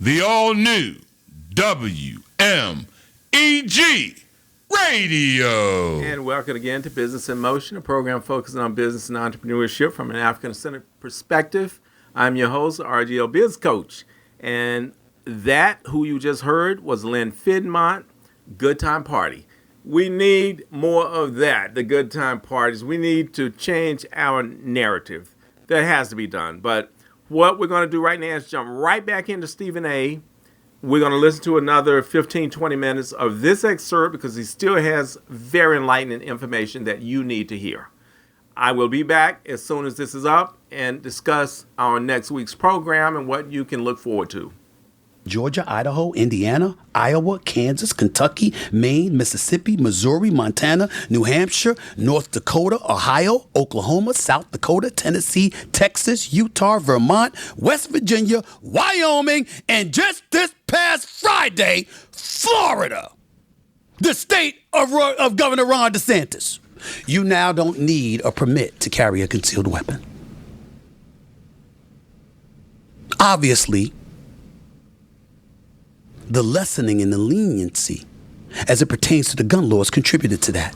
the all-new WMEG Radio. And welcome again to Business in Motion, a program focusing on business and entrepreneurship from an African-centered perspective. I'm your host, RGL Biz Coach. And that, who you just heard, was Lynn Fidmont, Good Time Party. We need more of that, the good time parties. We need to change our narrative. That has to be done. But what we're going to do right now is jump right back into Stephen A. We're going to listen to another 15, 20 minutes of this excerpt because he still has very enlightening information that you need to hear. I will be back as soon as this is up and discuss our next week's program and what you can look forward to. Georgia, Idaho, Indiana, Iowa, Kansas, Kentucky, Maine, Mississippi, Missouri, Montana, New Hampshire, North Dakota, Ohio, Oklahoma, South Dakota, Tennessee, Texas, Utah, Vermont, West Virginia, Wyoming, and just this past Friday, Florida, the state of Governor Ron DeSantis. You now don't need a permit to carry a concealed weapon. Obviously, the lessening in the leniency as it pertains to the gun laws contributed to that.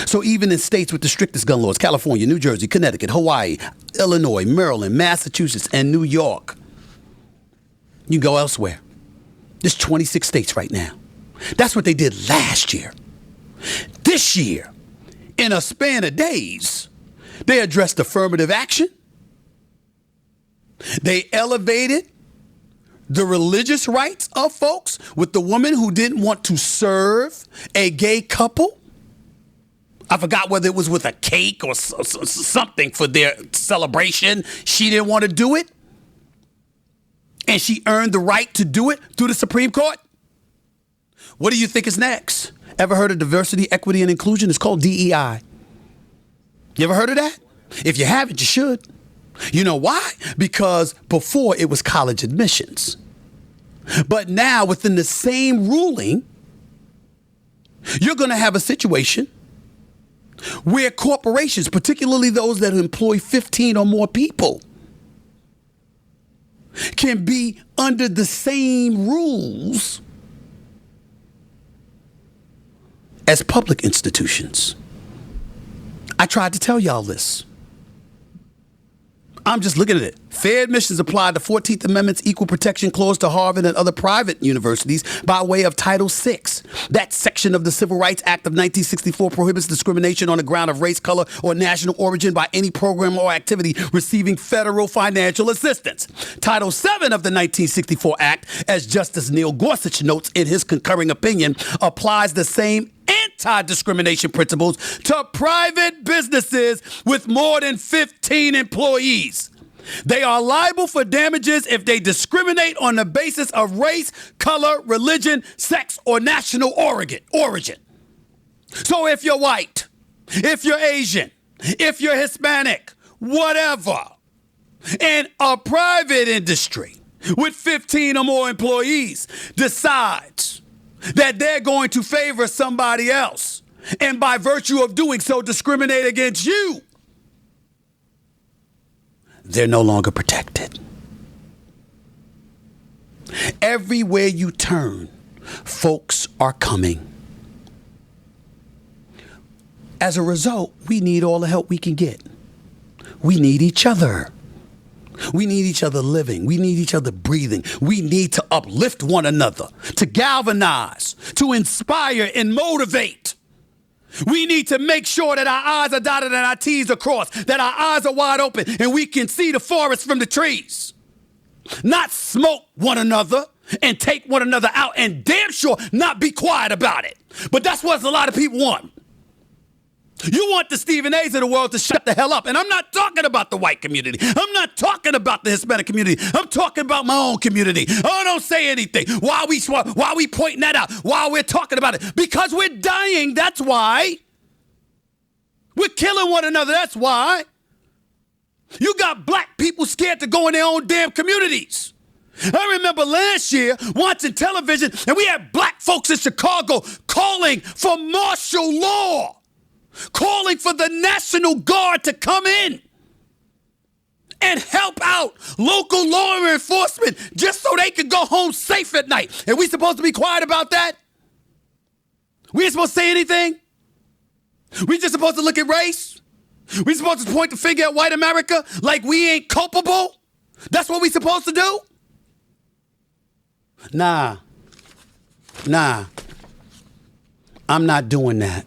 So even in states with the strictest gun laws, California, New Jersey, Connecticut, Hawaii, Illinois, Maryland, Massachusetts, and New York, you go elsewhere. There's 26 states right now. That's what they did last year. This year, in a span of days, they addressed affirmative action. They elevated the religious rights of folks with the woman who didn't want to serve a gay couple. I forgot whether it was with a cake or something for their celebration. She didn't want to do it. And she earned the right to do it through the Supreme Court. What do you think is next? Ever heard of diversity, equity, and inclusion? It's called DEI. You ever heard of that? If you haven't, you should. You know why? Because before it was college admissions. But now within the same ruling, you're going to have a situation where corporations, particularly those that employ 15 or more people, can be under the same rules as public institutions. I tried to tell y'all this. I'm just looking at it. Fair admissions apply the 14th Amendment's Equal Protection Clause to Harvard and other private universities by way of Title VI. That section of the Civil Rights Act of 1964 prohibits discrimination on the ground of race, color, or national origin by any program or activity receiving federal financial assistance. Title VII of the 1964 Act, as Justice Neil Gorsuch notes in his concurring opinion, applies the same anti-discrimination principles to private businesses with more than 15 employees. They are liable for damages if they discriminate on the basis of race, color, religion, sex, or national origin. So if you're white, if you're Asian, if you're Hispanic, whatever, and a private industry with 15 or more employees decides that they're going to favor somebody else, and by virtue of doing so discriminate against you, they're no longer protected. Everywhere you turn, folks are coming. As a result, we need all the help we can get. We need each other. We need each other living. We need each other breathing. We need to uplift one another, to galvanize, to inspire and motivate. We need to make sure that our I's are dotted and our T's are crossed, that our eyes are wide open and we can see the forest from the trees. Not smoke one another and take one another out, and damn sure not be quiet about it. But that's what a lot of people want. You want the Stephen A's of the world to shut the hell up. And I'm not talking about the white community. I'm not talking about the Hispanic community. I'm talking about my own community. Oh, don't say anything. Why are we pointing that out? Why we're talking about it? Because we're dying. That's why. We're killing one another. That's why. You got black people scared to go in their own damn communities. I remember last year watching television, and we had black folks in Chicago calling for martial law, calling for the National Guard to come in and help out local law enforcement just so they can go home safe at night. And we supposed to be quiet about that? We ain't supposed to say anything? We just supposed to look at race? We supposed to point the finger at white America like we ain't culpable? That's what we supposed to do? Nah. I'm not doing that.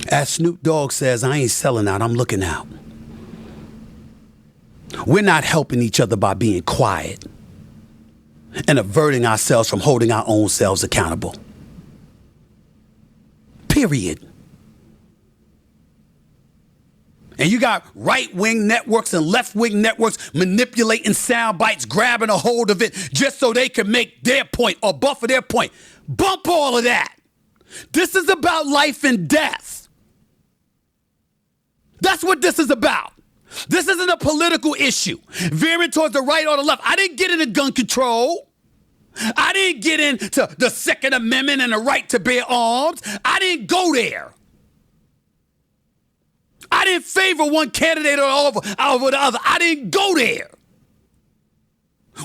As Snoop Dogg says, I ain't selling out, I'm looking out. We're not helping each other by being quiet and averting ourselves from holding our own selves accountable. Period. And you got right-wing networks and left-wing networks manipulating sound bites, grabbing a hold of it just so they can make their point or buffer their point. Bump all of that. This is about life and death. That's what this is about. This isn't a political issue, veering towards the right or the left. I didn't get into gun control. I didn't get into the Second Amendment and the right to bear arms. I didn't go there. I didn't favor one candidate over the other. I didn't go there.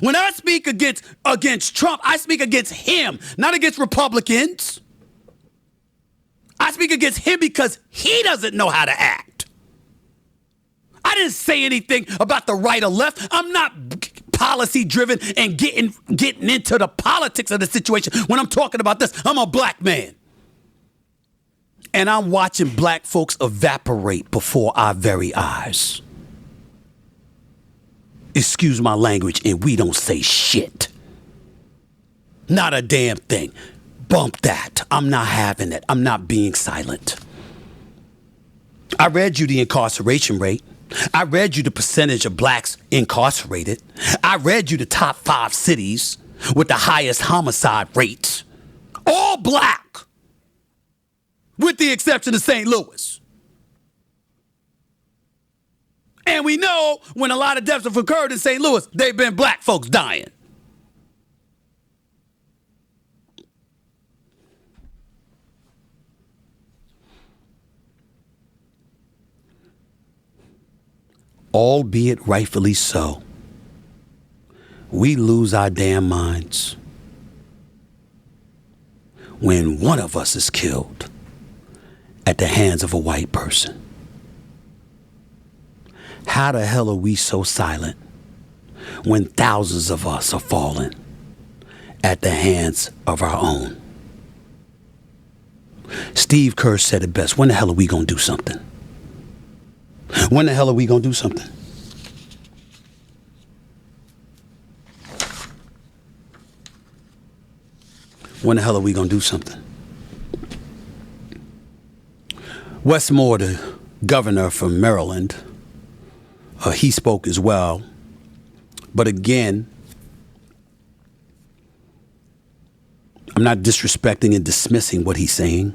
When I speak against Trump, I speak against him, not against Republicans. I speak against him because he doesn't know how to act. I didn't say anything about the right or left. I'm not policy driven and getting into the politics of the situation when I'm talking about this. I'm a black man. And I'm watching black folks evaporate before our very eyes. Excuse my language, and we don't say shit. Not a damn thing. Bump that. I'm not having it. I'm not being silent. I read you the incarceration rate. I read you the percentage of blacks incarcerated. I read you the top 5 cities with the highest homicide rates. All black, with the exception of St. Louis. And we know when a lot of deaths have occurred in St. Louis, they've been black folks dying. Albeit rightfully so, we lose our damn minds when one of us is killed at the hands of a white person. How the hell are we so silent when thousands of us are falling at the hands of our own? Steve Kerr said it best. When the hell are we going to do something? When the hell are we going to do something? When the hell are we going to do something? Wes Moore, the governor from Maryland, he spoke as well. But again, I'm not disrespecting and dismissing what he's saying.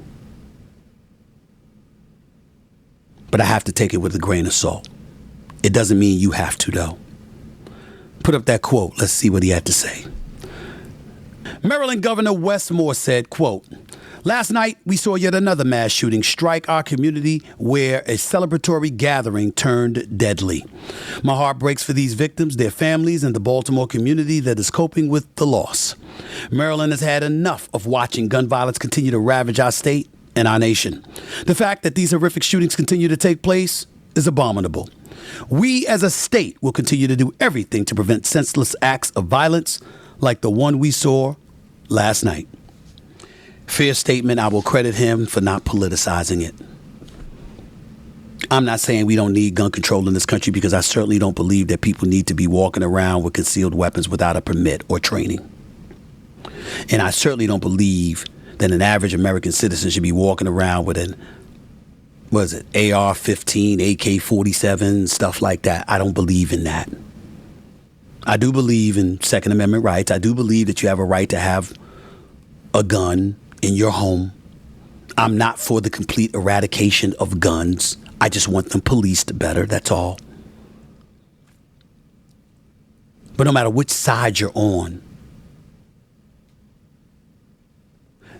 But I have to take it with a grain of salt. It doesn't mean you have to, though. Put up that quote. Let's see what he had to say. Maryland Governor Wes Moore said, quote, "Last night, we saw yet another mass shooting strike our community where a celebratory gathering turned deadly. My heart breaks for these victims, their families, and the Baltimore community that is coping with the loss. Maryland has had enough of watching gun violence continue to ravage our state and our nation. The fact that these horrific shootings continue to take place is abominable. We as a state will continue to do everything to prevent senseless acts of violence like the one we saw last night." Fair statement. I will credit him for not politicizing it. I'm not saying we don't need gun control in this country because I certainly don't believe that people need to be walking around with concealed weapons without a permit or training. And I certainly don't believe that an average American citizen should be walking around with an, AR-15, AK-47, stuff like that. I don't believe in that. I do believe in Second Amendment rights. I do believe that you have a right to have a gun in your home. I'm not for the complete eradication of guns. I just want them policed better, that's all. But no matter which side you're on,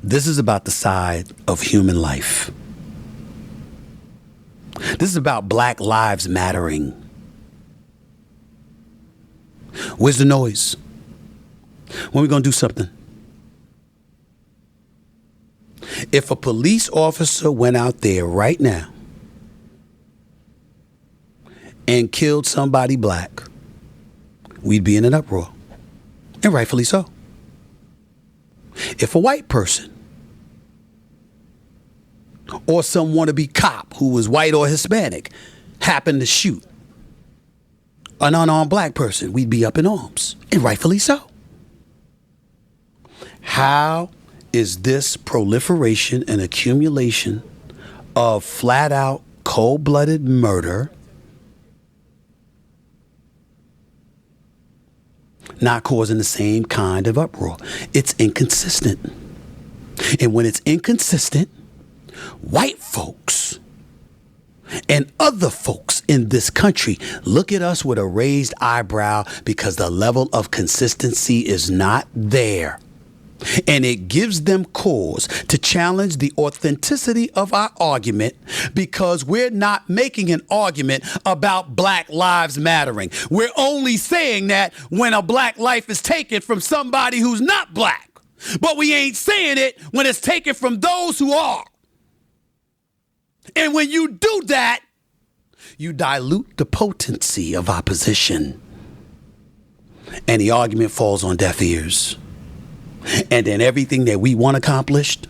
this is about the side of human life. This is about Black Lives Mattering. Where's the noise? When are we going to do something? If a police officer went out there right now and killed somebody black, we'd be in an uproar. And rightfully so. If a white person or some wannabe cop who was white or Hispanic happened to shoot an unarmed black person, we'd be up in arms. And rightfully so. How is this proliferation and accumulation of flat out cold-blooded murder not causing the same kind of uproar? It's inconsistent. And when it's inconsistent, white folks and other folks in this country look at us with a raised eyebrow because the level of consistency is not there. And it gives them cause to challenge the authenticity of our argument because we're not making an argument about Black Lives Mattering. We're only saying that when a black life is taken from somebody who's not black. But we ain't saying it when it's taken from those who are. And when you do that, you dilute the potency of our position. And the argument falls on deaf ears. And then everything that we want accomplished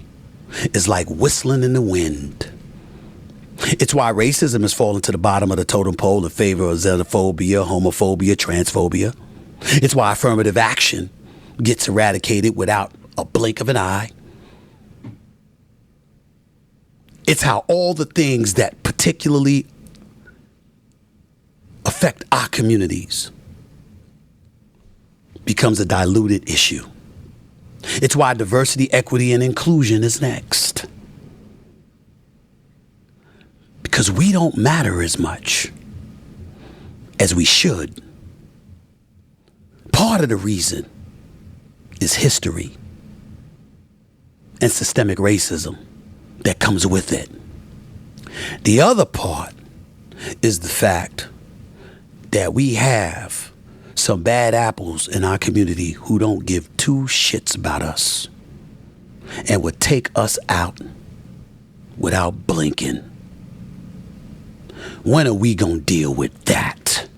is like whistling in the wind. It's why racism has fallen to the bottom of the totem pole in favor of xenophobia, homophobia, transphobia. It's why affirmative action gets eradicated without a blink of an eye. It's how all the things that particularly affect our communities becomes a diluted issue. It's why diversity, equity, and inclusion is next. Because we don't matter as much as we should. Part of the reason is history and systemic racism that comes with it. The other part is the fact that we have some bad apples in our community who don't give two shits about us and would take us out without blinking. When are we gonna deal with that?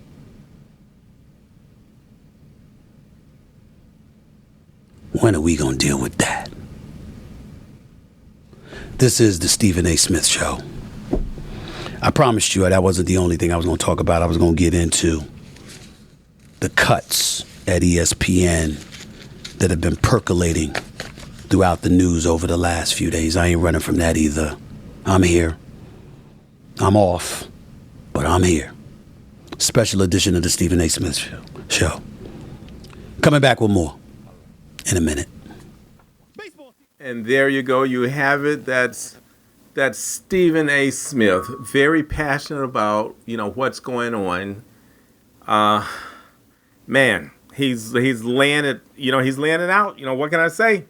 When are we gonna deal with that? This is the Stephen A. Smith Show. I promised you that wasn't the only thing I was gonna talk about. I was gonna get into the cuts at ESPN that have been percolating throughout the news over the last few days. I ain't running from that either. I'm here. I'm off, but I'm here. Special edition of the Stephen A. Smith Show. Coming back with more in a minute. And there you go. You have it. That's Stephen A. Smith. Very passionate about, what's going on. Man, he's laying it, he's laying it out. What can I say?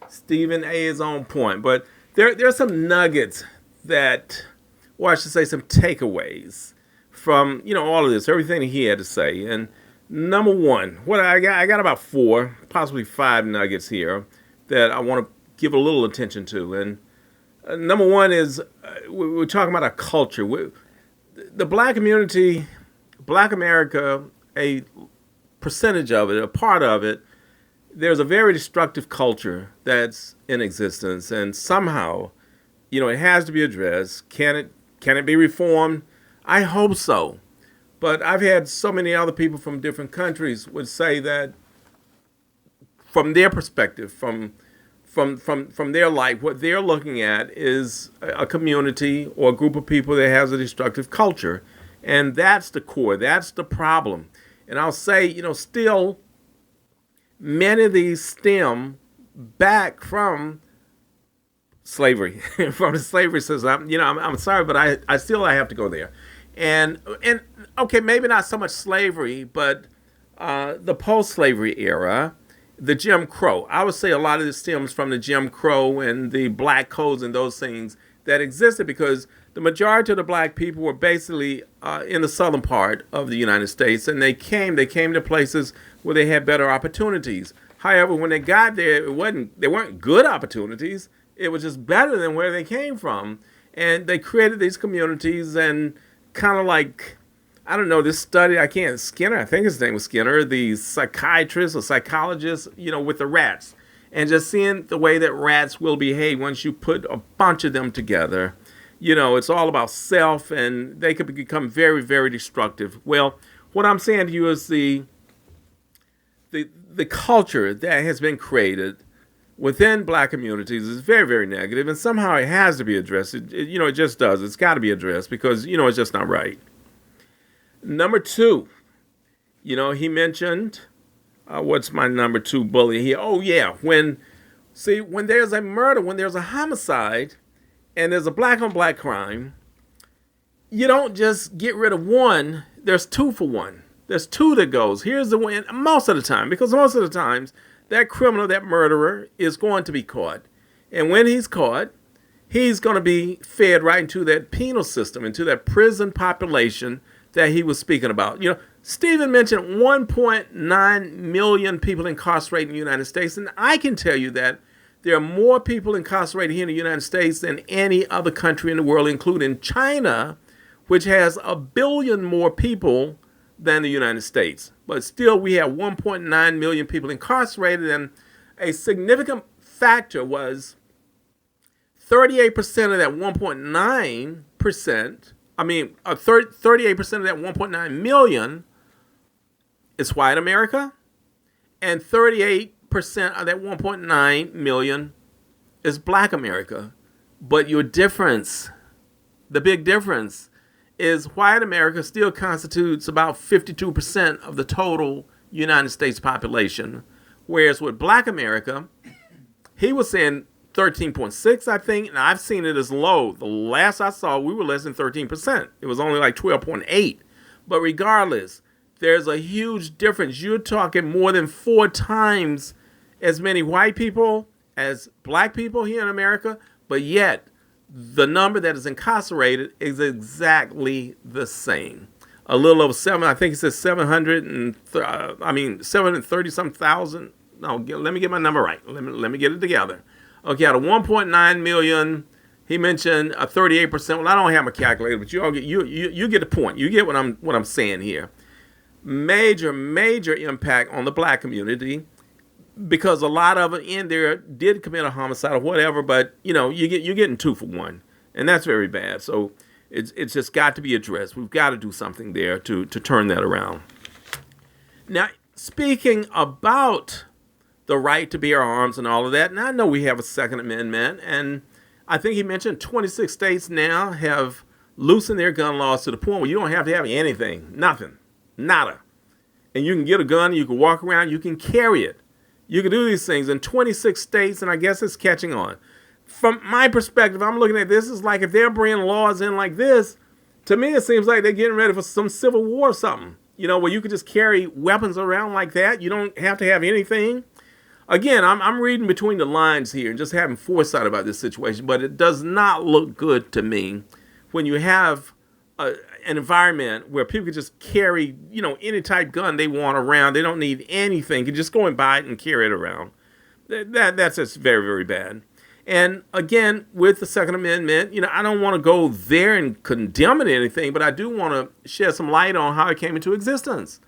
Stephen A. is on point. But there are some nuggets or I should say some takeaways from, all of this, everything that he had to say. And number one, what I got about 4, possibly 5 nuggets here that I want to give a little attention to. And number one is we're talking about a culture. The black community, black America, a percentage of it, a part of it, there's a very destructive culture that's in existence, and somehow, it has to be addressed. Can it be reformed? I hope so. But I've had so many other people from different countries would say that from their perspective, from their life, what they're looking at is a community or a group of people that has a destructive culture. And that's the core. That's the problem. And I'll say, still, many of these stem back from slavery, from the slavery system. I'm sorry, but I still have to go there. And okay, maybe not so much slavery, but the post-slavery era, the Jim Crow. I would say a lot of this stems from the Jim Crow and the black codes and those things that existed because the majority of the black people were basically in the southern part of the United States, and they came to places where they had better opportunities. However, when they got there, they weren't good opportunities. It was just better than where they came from. And they created these communities and kind of like, I don't know, this study, I think his name was Skinner, the psychiatrist or psychologist, with the rats. And just seeing the way that rats will behave once you put a bunch of them together. It's all about self, and they could become very, very destructive. Well, what I'm saying to you is the culture that has been created within black communities is very, very negative, and somehow it has to be addressed. It just does. It's got to be addressed because, it's just not right. Number two, he mentioned, what's my number two bully here? Oh, yeah. When there's a murder, when there's a homicide, and there's a black-on-black crime, you don't just get rid of one. There's two for one. There's two that goes. Here's the one, most of the time, because most of the times, that criminal, that murderer, is going to be caught. And when he's caught, he's going to be fed right into that penal system, into that prison population that he was speaking about. Stephen mentioned 1.9 million people incarcerated in the United States, and I can tell you that there are more people incarcerated here in the United States than any other country in the world, including China, which has 1 billion more people than the United States. But still, we have 1.9 million people incarcerated, and a significant factor was 38% of that 1.9%, 38% of that 1.9 million is white America, and 38% of that 1.9 million is black America. But the big difference, is white America still constitutes about 52% of the total United States population. Whereas with black America, he was saying 13.6, I think, and I've seen it as low. The last I saw, we were less than 13%. It was only like 12.8. But regardless, there's a huge difference. You're talking more than 4 times as many white people as black people here in America, but yet the number that is incarcerated is exactly the same. A little over 730 some thousand. No, let me get my number right. Let me get it together. Okay, out of 1.9 million, he mentioned a 38%. Well, I don't have my calculator, but you get the point. You get what I'm saying here. Major impact on the black community, because a lot of it in there did commit a homicide or whatever, but you're getting 2 for 1, and that's very bad. So it's just got to be addressed. We've got to do something there to turn that around. Now, speaking about the right to bear arms and all of that, and I know we have a Second Amendment, and I think he mentioned 26 states now have loosened their gun laws to the point where you don't have to have anything, nothing, nada, and you can get a gun, you can walk around, you can carry it. You can do these things in 26 states, and I guess it's catching on. From my perspective, I'm looking at this, it's like if they're bringing laws in like this, to me it seems like they're getting ready for some civil war or something, where you could just carry weapons around like that. You don't have to have anything. Again, I'm reading between the lines here and just having foresight about this situation, but it does not look good to me when you have an environment where people can just carry, any type gun they want around. They don't need anything. You can just go and buy it and carry it around. That's just very, very bad. And again, with the Second Amendment, I don't want to go there and condemn it or anything, but I do want to shed some light on how it came into existence.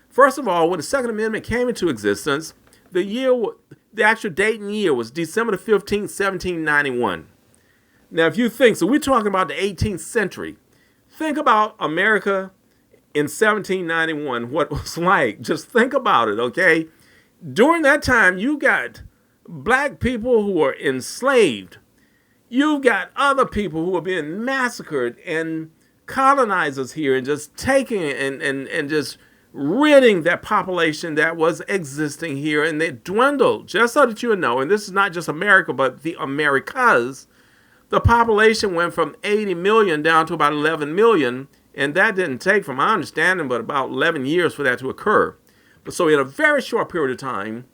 First of all, when the Second Amendment came into existence, the actual date and year was December the 15th, 1791. Now, if you think, so we're talking about the 18th century. Think about America in 1791, what it was like. Just think about it, okay? During that time, you got black people who were enslaved. You got other people who were being massacred, and colonizers here and just taking and just ridding that population that was existing here, and they dwindled. Just so that you know, and this is not just America, but the Americas, the population went from 80 million down to about 11 million, and that didn't take, from my understanding, but about 11 years for that to occur. But so in a very short period of time,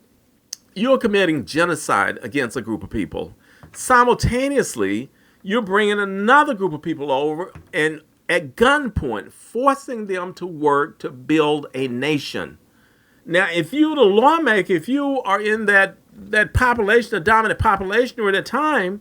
you're committing genocide against a group of people. Simultaneously, you're bringing another group of people over and at gunpoint, forcing them to work to build a nation. Now, if you, the lawmaker, if you are in that population, the dominant population during that time,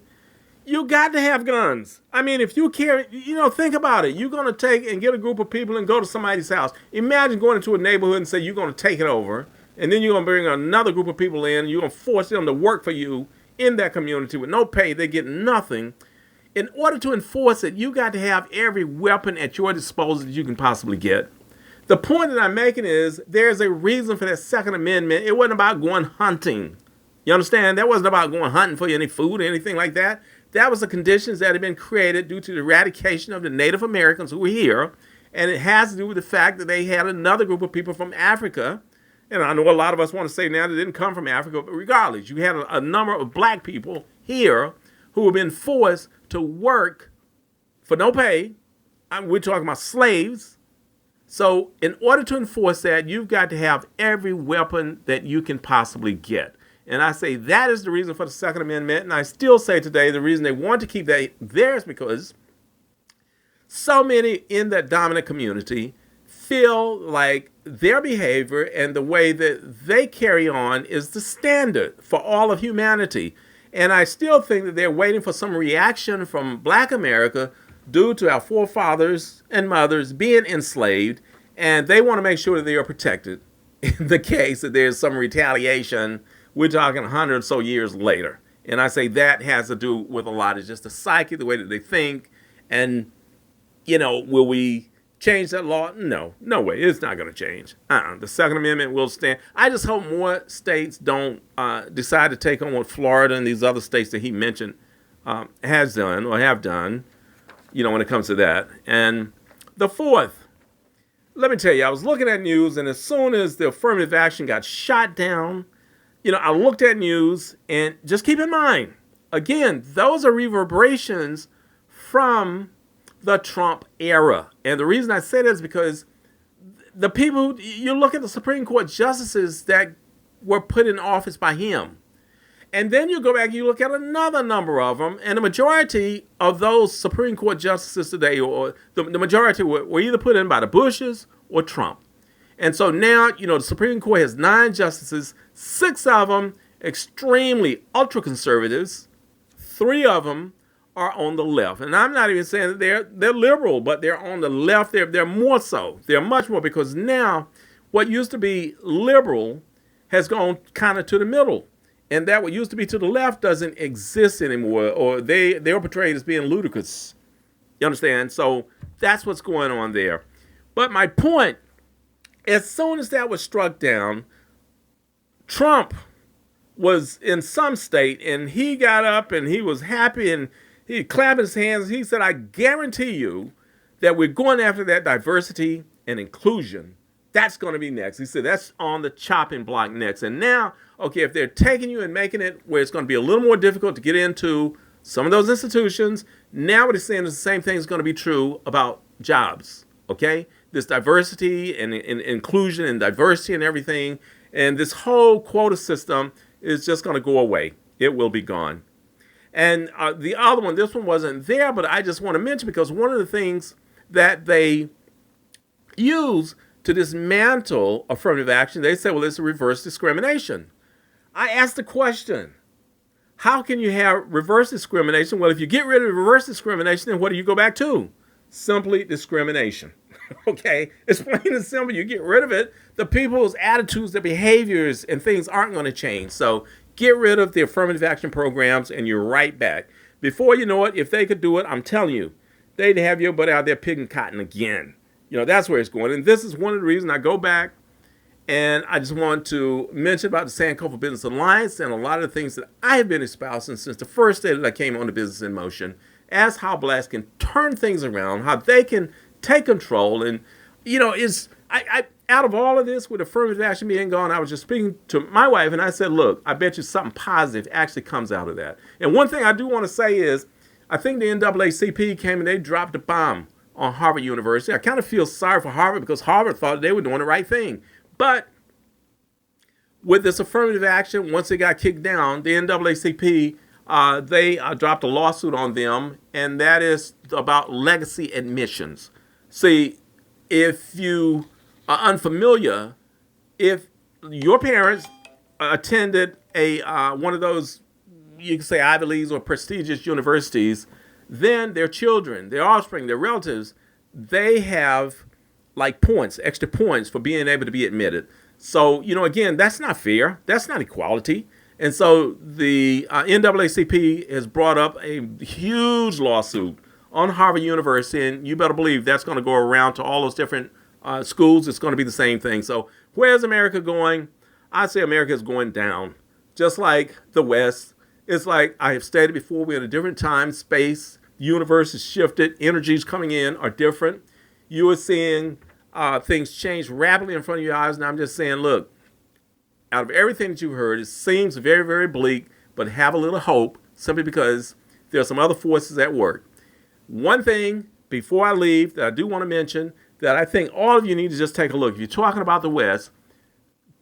you got to have guns. I mean, if you carry, think about it. You're going to take and get a group of people and go to somebody's house. Imagine going into a neighborhood and say you're going to take it over, and then you're going to bring another group of people in. You're going to force them to work for you in that community with no pay. They get nothing. In order to enforce it, you got to have every weapon at your disposal that you can possibly get. The point that I'm making is there's a reason for that Second Amendment. It wasn't about going hunting. You understand? That wasn't about going hunting for any food or anything like that. That was the conditions that had been created due to the eradication of the Native Americans who were here. And it has to do with the fact that they had another group of people from Africa. And I know a lot of us want to say now they didn't come from Africa, but regardless, you had a number of black people here who have been forced to work for no pay. We're talking about slaves. So in order to enforce that, you've got to have every weapon that you can possibly get. And I say that is the reason for the Second Amendment. And I still say today the reason they want to keep that there is because so many in that dominant community feel like their behavior and the way that they carry on is the standard for all of humanity. And I still think that they're waiting for some reaction from Black America due to our forefathers and mothers being enslaved. And they want to make sure that they are protected in the case that there's some retaliation. We're talking 100 or so years later. And I say that has to do with a lot of just the psyche, the way that they think. And, will we change that law? No way. It's not going to change. The Second Amendment will stand. I just hope more states don't decide to take on what Florida and these other states that he mentioned has done or have done, when it comes to that. And the fourth, let me tell you, I was looking at news, and as soon as the affirmative action got shot down, I looked at news, and just keep in mind, again, those are reverberations from the Trump era. And the reason I say that is because the people, you look at the Supreme Court justices that were put in office by him. And then you go back and you look at another number of them, and the majority of those Supreme Court justices today, or the majority were either put in by the Bushes or Trump. And so now, the Supreme Court has 9 justices, 6 of them extremely ultra-conservatives, 3 of them are on the left. And I'm not even saying that they're liberal, but they're on the left. They're more so. They're much more, because now what used to be liberal has gone kind of to the middle. And that what used to be to the left doesn't exist anymore, or they're portrayed as being ludicrous. You understand? So that's what's going on there. But my point, as soon as that was struck down, Trump was in some state, and he got up and he was happy and he clapped his hands. He said, I guarantee you that we're going after that diversity and inclusion. That's going to be next. He said, that's on the chopping block next. And now, okay, if they're taking you and making it where it's going to be a little more difficult to get into some of those institutions, now what he's saying is the same thing is going to be true about jobs, okay? This diversity and inclusion and diversity and everything, and this whole quota system is just going to go away. It will be gone. And the other one, this one wasn't there, but I just want to mention, because one of the things that they use to dismantle affirmative action, they say, well, it's a reverse discrimination. I asked the question, how can you have reverse discrimination? Well, if you get rid of reverse discrimination, then what do you go back to? Simply discrimination. Okay, it's plain and simple. You get rid of it, the people's attitudes, their behaviors, and things aren't going to change. So get rid of the affirmative action programs, and you're right back. Before you know it, if they could do it, I'm telling you, they'd have your butt out there picking cotton again. That's where it's going. And this is one of the reasons I go back, and I just want to mention about the Sankofa Business Alliance and a lot of the things that I have been espousing since the first day that I came on the Business in Motion, as how blacks can turn things around, how they can take control. And, out of all of this, with affirmative action being gone, I was just speaking to my wife, and I said, look, I bet you something positive actually comes out of that. And one thing I do want to say is, I think the NAACP came and they dropped a bomb on Harvard University. I kind of feel sorry for Harvard, because Harvard thought they were doing the right thing. But with this affirmative action, once it got kicked down, the NAACP they dropped a lawsuit on them, and that is about legacy admissions. See, if you are unfamiliar, if your parents attended a one of those, you can say Ivy Leagues or prestigious universities, then their children, their offspring, their relatives, they have like points, extra points for being able to be admitted. So, again, that's not fair. That's not equality. And so the NAACP has brought up a huge lawsuit on Harvard University, and you better believe that's going to go around to all those different schools. It's going to be the same thing. So where's America going? I say America is going down, just like the West. It's like I have stated before, we're in a different time, space. The universe has shifted. Energies coming in are different. You are seeing things change rapidly in front of your eyes. And I'm just saying, look, out of everything that you've heard, it seems very, very bleak, but have a little hope simply because there are some other forces at work. One thing before I leave that I do want to mention that I think all of you need to just take a look. If you're talking about the West,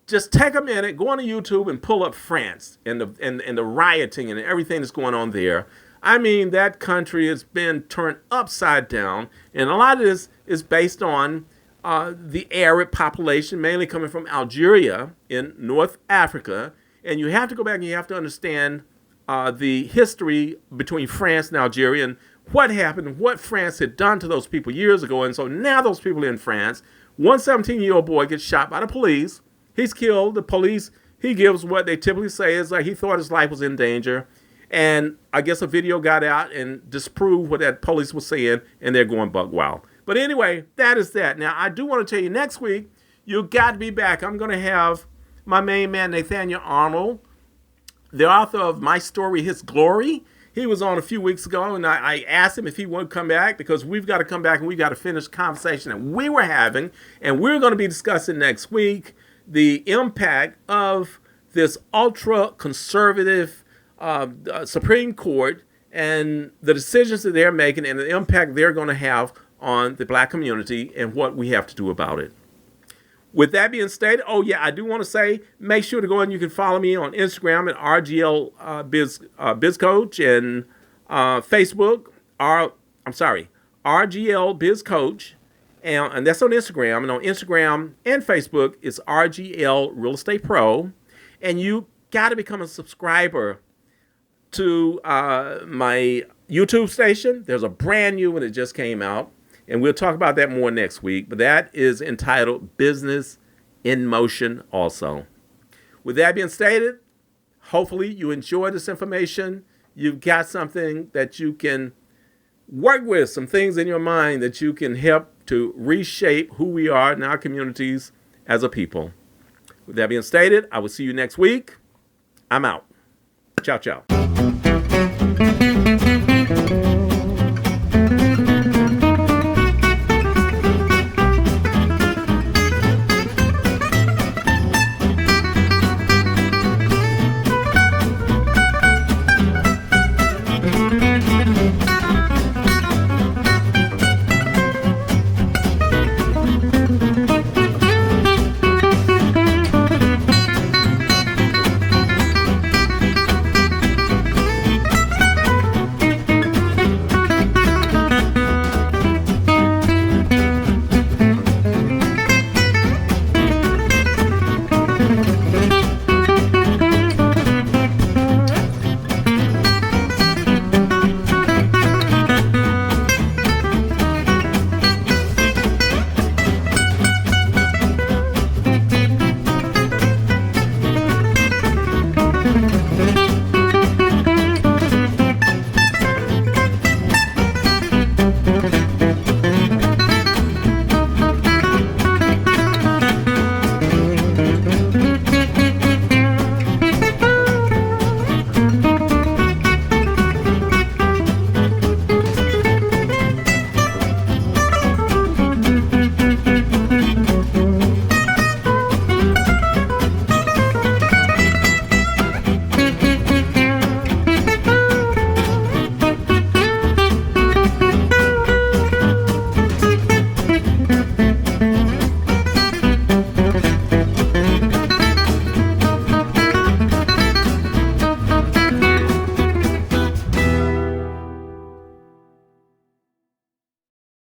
just take a minute, go on to YouTube and pull up France and the rioting and everything that's going on there. I mean, that country has been turned upside down, and a lot of this is based on the Arab population, mainly coming from Algeria in North Africa. And you have to go back and you have to understand the history between France and Algeria and what happened, what France had done to those people years ago. And so now those people in France, one 17-year-old boy gets shot by the police. He's killed. The police, he gives what they typically say is like he thought his life was in danger. And I guess a video got out and disproved what that police was saying, and they're going buck wild. But anyway, that is that. Now, I do want to tell you next week, you got to be back. I'm going to have my main man, Nathaniel Arnold, the author of My Story, His Glory. He was on a few weeks ago, and I asked him if he would come back because we've got to come back and we've got to finish the conversation that we were having. And we're going to be discussing next week the impact of this ultra-conservative Supreme Court and the decisions that they're making and the impact they're going to have on the black community and what we have to do about it. With that being stated, I do want to say, make sure to go and you can follow me on Instagram at RGL Biz Coach and Facebook, RGL Biz Coach, and that's on Instagram. And on Instagram and Facebook, it's RGL Real Estate Pro. And you got to become a subscriber to my YouTube station. There's a brand new one that just came out. And we'll talk about that more next week. But that is entitled Business in Motion also. With that being stated, hopefully you enjoy this information. You've got something that you can work with, some things in your mind that you can help to reshape who we are in our communities as a people. With that being stated, I will see you next week. I'm out. Ciao, ciao.